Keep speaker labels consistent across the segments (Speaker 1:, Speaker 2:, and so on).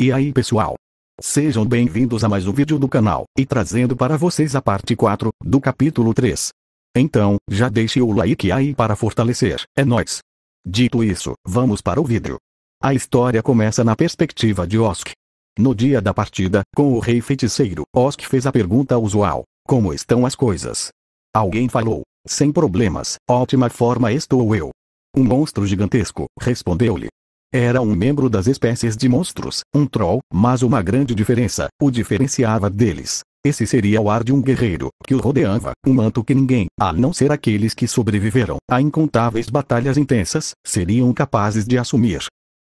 Speaker 1: E aí pessoal? Sejam bem-vindos a mais um vídeo do canal, e trazendo para vocês a parte 4, do capítulo 3. Então, já deixe o like aí para fortalecer, é nóis! Dito isso, vamos para o vídeo. A história começa na perspectiva de Osk. No dia da partida, com o rei feiticeiro, Osk fez a pergunta usual: como estão as coisas? Alguém falou: sem problemas, ótima forma estou eu. Um monstro gigantesco, respondeu-lhe. Era um membro das espécies de monstros, um troll, mas uma grande diferença o diferenciava deles. Esse seria o ar de um guerreiro, que o rodeava, um manto que ninguém, a não ser aqueles que sobreviveram a incontáveis batalhas intensas, seriam capazes de assumir.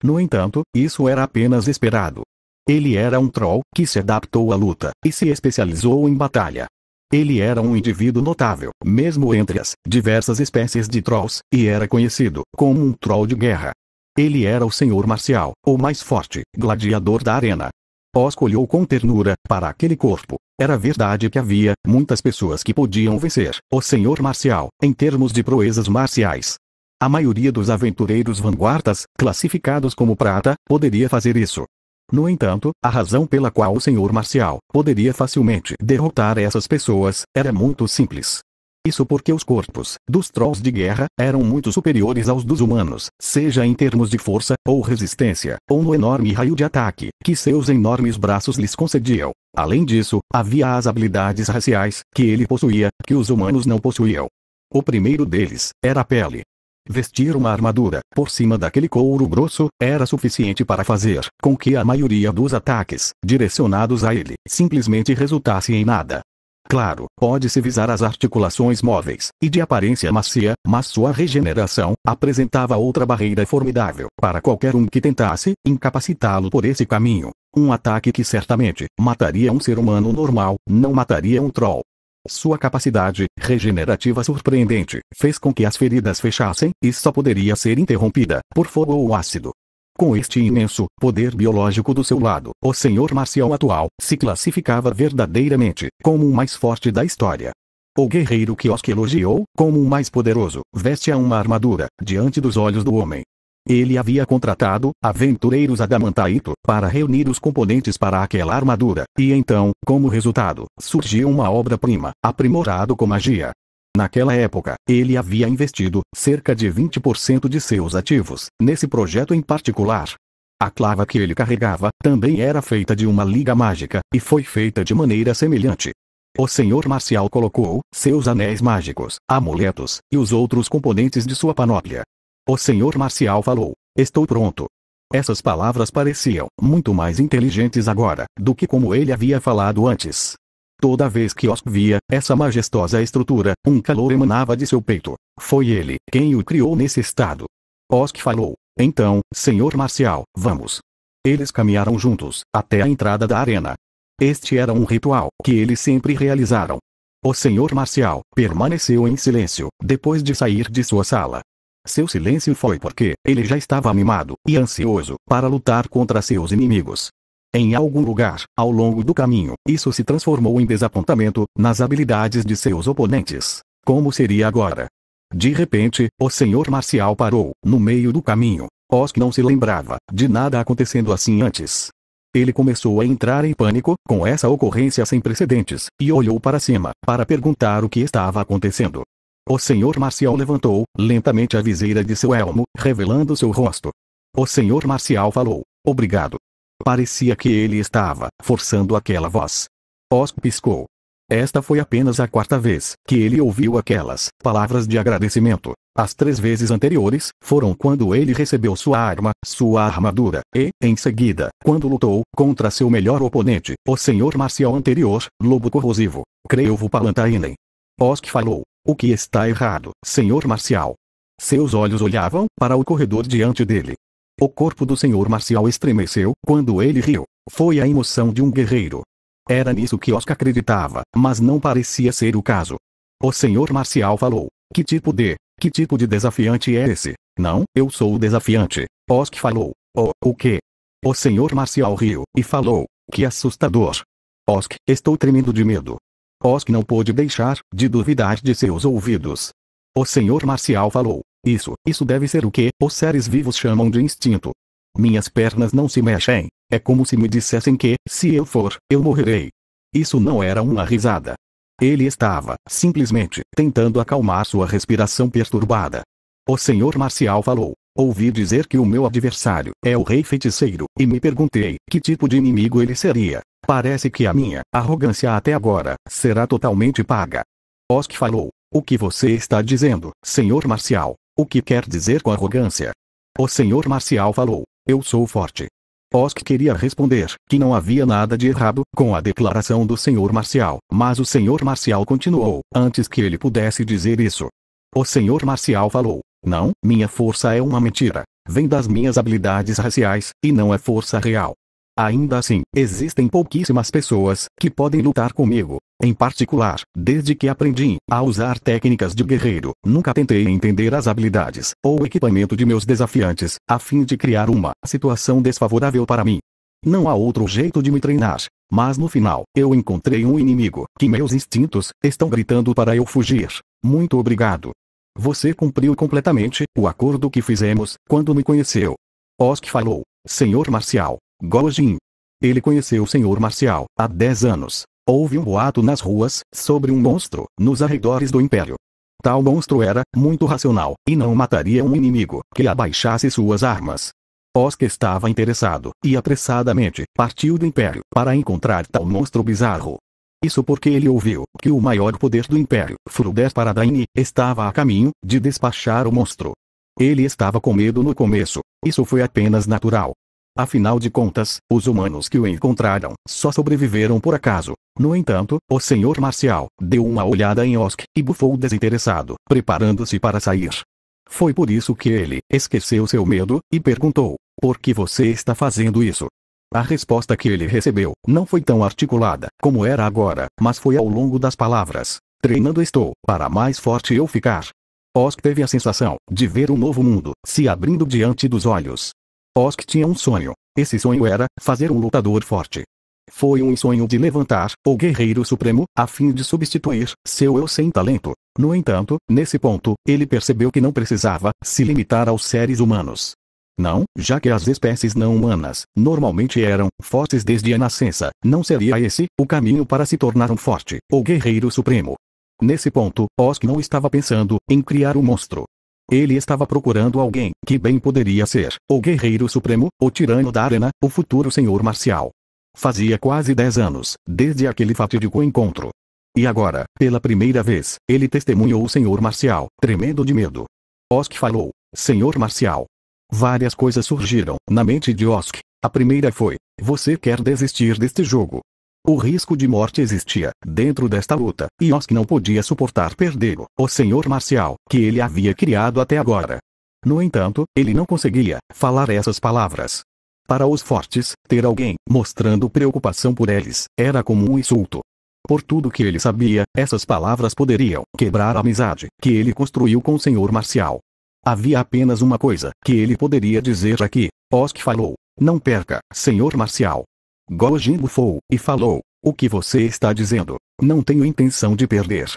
Speaker 1: No entanto, isso era apenas esperado. Ele era um troll, que se adaptou à luta, e se especializou em batalha. Ele era um indivíduo notável, mesmo entre as diversas espécies de trolls, e era conhecido como um troll de guerra. Ele era o senhor marcial, o mais forte gladiador da arena. Osk olhou com ternura para aquele corpo. Era verdade que havia muitas pessoas que podiam vencer o senhor marcial, em termos de proezas marciais. A maioria dos aventureiros vanguardas, classificados como prata, poderia fazer isso. No entanto, a razão pela qual o senhor marcial poderia facilmente derrotar essas pessoas era muito simples. Isso porque os corpos dos trolls de guerra eram muito superiores aos dos humanos, seja em termos de força, ou resistência, ou no enorme raio de ataque que seus enormes braços lhes concediam. Além disso, havia as habilidades raciais que ele possuía, que os humanos não possuíam. O primeiro deles era a pele. Vestir uma armadura por cima daquele couro grosso era suficiente para fazer com que a maioria dos ataques direcionados a ele simplesmente resultasse em nada. Claro, pode-se visar as articulações móveis e de aparência macia, mas sua regeneração apresentava outra barreira formidável para qualquer um que tentasse incapacitá-lo por esse caminho. Um ataque que certamente mataria um ser humano normal, não mataria um troll. Sua capacidade regenerativa surpreendente fez com que as feridas fechassem e só poderia ser interrompida por fogo ou ácido. Com este imenso poder biológico do seu lado, o senhor marcial atual se classificava verdadeiramente como o mais forte da história. O guerreiro que Osk elogiou como o mais poderoso vestia uma armadura diante dos olhos do homem. Ele havia contratado aventureiros Adamantaito para reunir os componentes para aquela armadura, e então, como resultado, surgiu uma obra-prima, aprimorado com magia. Naquela época, ele havia investido cerca de 20% de seus ativos nesse projeto em particular. A clava que ele carregava também era feita de uma liga mágica, e foi feita de maneira semelhante. O senhor marcial colocou seus anéis mágicos, amuletos, e os outros componentes de sua panóplia. O senhor marcial falou: estou pronto. Essas palavras pareciam muito mais inteligentes agora do que como ele havia falado antes. Toda vez que Osk via essa majestosa estrutura, um calor emanava de seu peito. Foi ele quem o criou nesse estado. Osk falou: então, senhor marcial, vamos. Eles caminharam juntos até a entrada da arena. Este era um ritual que eles sempre realizaram. O senhor marcial permaneceu em silêncio depois de sair de sua sala. Seu silêncio foi porque ele já estava animado e ansioso para lutar contra seus inimigos. Em algum lugar, ao longo do caminho, isso se transformou em desapontamento nas habilidades de seus oponentes. Como seria agora? De repente, o senhor marcial parou, no meio do caminho. Osk não se lembrava de nada acontecendo assim antes. Ele começou a entrar em pânico com essa ocorrência sem precedentes, e olhou para cima, para perguntar o que estava acontecendo. O senhor marcial levantou lentamente a viseira de seu elmo, revelando seu rosto. O senhor marcial falou: obrigado. Parecia que ele estava forçando aquela voz. Osk piscou. Esta foi apenas a quarta vez que ele ouviu aquelas palavras de agradecimento. As 3 vezes anteriores foram quando ele recebeu sua arma, sua armadura, e, em seguida, quando lutou contra seu melhor oponente, o senhor marcial anterior, Lobo Corrosivo, Creuvo Palantainen. Osk falou: o que está errado, senhor marcial? Seus olhos olhavam para o corredor diante dele. O corpo do senhor marcial estremeceu quando ele riu. Foi a emoção de um guerreiro. Era nisso que Osk acreditava, mas não parecia ser o caso. O senhor marcial falou: que tipo de desafiante é esse? Não, eu sou o desafiante. Osk falou: o quê? O senhor marcial riu e falou: que assustador. Osk, estou tremendo de medo. Osk não pôde deixar de duvidar de seus ouvidos. O senhor marcial falou: isso deve ser o que os seres vivos chamam de instinto. Minhas pernas não se mexem. É como se me dissessem que, se eu for, eu morrerei. Isso não era uma risada. Ele estava, simplesmente, tentando acalmar sua respiração perturbada. O senhor Marcial falou. Ouvi dizer que o meu adversário é o rei feiticeiro, e me perguntei que tipo de inimigo ele seria. Parece que a minha arrogância até agora será totalmente paga. Osk falou. O que você está dizendo, senhor Marcial? O que quer dizer com arrogância? O senhor Marcial falou. Eu sou forte. Osk queria responder que não havia nada de errado com a declaração do senhor Marcial, mas o senhor Marcial continuou, antes que ele pudesse dizer isso. O senhor Marcial falou. Não, minha força é uma mentira. Vem das minhas habilidades raciais, e não é força real. Ainda assim, existem pouquíssimas pessoas que podem lutar comigo. Em particular, desde que aprendi a usar técnicas de guerreiro, nunca tentei entender as habilidades ou equipamento de meus desafiantes, a fim de criar uma situação desfavorável para mim. Não há outro jeito de me treinar. Mas no final, eu encontrei um inimigo que meus instintos estão gritando para eu fugir. Muito obrigado. Você cumpriu completamente o acordo que fizemos quando me conheceu. Osk falou. Senhor Marcial. Gojin. Ele conheceu o senhor Marcial há 10 anos. Houve um boato nas ruas sobre um monstro nos arredores do Império. Tal monstro era muito racional e não mataria um inimigo que abaixasse suas armas. Osk estava interessado e apressadamente partiu do Império para encontrar tal monstro bizarro. Isso porque ele ouviu que o maior poder do Império, Fruder Paradain, estava a caminho de despachar o monstro. Ele estava com medo no começo. Isso foi apenas natural. Afinal de contas, os humanos que o encontraram só sobreviveram por acaso. No entanto, o senhor Marcial deu uma olhada em Osk e bufou desinteressado, preparando-se para sair. Foi por isso que ele esqueceu seu medo e perguntou: por que você está fazendo isso? A resposta que ele recebeu não foi tão articulada como era agora, mas foi ao longo das palavras. Treinando estou, para mais forte eu ficar. Osk teve a sensação de ver um novo mundo se abrindo diante dos olhos. Osk tinha um sonho. Esse sonho era fazer um lutador forte. Foi um sonho de levantar o Guerreiro Supremo, a fim de substituir seu eu sem talento. No entanto, nesse ponto, ele percebeu que não precisava se limitar aos seres humanos. Não, já que as espécies não humanas normalmente eram fortes desde a nascença, não seria esse o caminho para se tornar um forte, o Guerreiro Supremo. Nesse ponto, Osk não estava pensando em criar um monstro. Ele estava procurando alguém que bem poderia ser o Guerreiro Supremo, o Tirano da Arena, o futuro Senhor Marcial. Fazia quase 10 anos, desde aquele fatídico encontro. E agora, pela primeira vez, ele testemunhou o Senhor Marcial, tremendo de medo. Osk falou. Senhor Marcial. Várias coisas surgiram na mente de Osk. A primeira foi: você quer desistir deste jogo? O risco de morte existia dentro desta luta, e Osk não podia suportar perdê-lo, o senhor Marcial, que ele havia criado até agora. No entanto, ele não conseguia falar essas palavras. Para os fortes, ter alguém mostrando preocupação por eles era como um insulto. Por tudo que ele sabia, essas palavras poderiam quebrar a amizade que ele construiu com o senhor Marcial. Havia apenas uma coisa que ele poderia dizer aqui. Osk falou: não perca, senhor Marcial. Gojin bufou e falou: o que você está dizendo? Não tenho intenção de perder.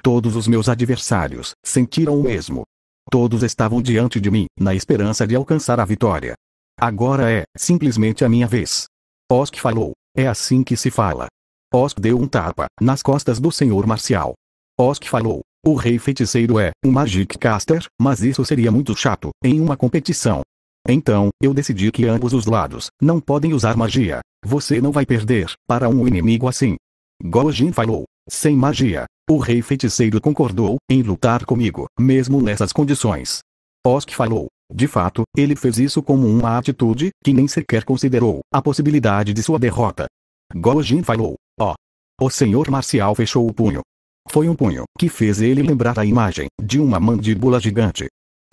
Speaker 1: Todos os meus adversários sentiram o mesmo. Todos estavam diante de mim, na esperança de alcançar a vitória. Agora é simplesmente a minha vez. Osk falou: é assim que se fala. Osk deu um tapa nas costas do senhor Marcial. Osk falou: o rei feiticeiro é um Magic Caster, mas isso seria muito chato em uma competição. Então, eu decidi que ambos os lados não podem usar magia. Você não vai perder para um inimigo assim. Gojin falou. Sem magia. O rei feiticeiro concordou em lutar comigo, mesmo nessas condições. Osk falou. De fato, ele fez isso como uma atitude que nem sequer considerou a possibilidade de sua derrota. Gojin falou. Ó. O senhor Marcial fechou o punho. Foi um punho que fez ele lembrar a imagem de uma mandíbula gigante.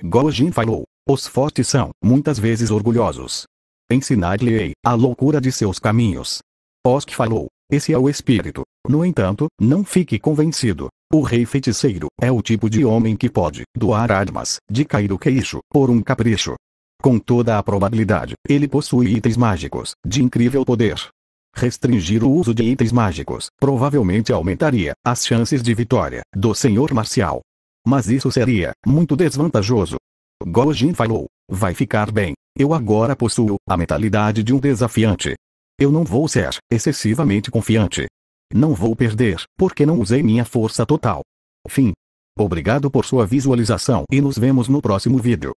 Speaker 1: Gojin falou. Os fortes são, muitas vezes, orgulhosos. Ensinar-lhe-ei a loucura de seus caminhos. Osk falou. Esse é o espírito. No entanto, não fique convencido. O rei feiticeiro é o tipo de homem que pode doar armas de cair o queixo por um capricho. Com toda a probabilidade, ele possui itens mágicos de incrível poder. Restringir o uso de itens mágicos provavelmente aumentaria as chances de vitória do senhor Marcial. Mas isso seria muito desvantajoso. Gojin falou. Vai ficar bem. Eu agora possuo a mentalidade de um desafiante. Eu não vou ser excessivamente confiante. Não vou perder, porque não usei minha força total. Fim. Obrigado por sua visualização e nos vemos no próximo vídeo.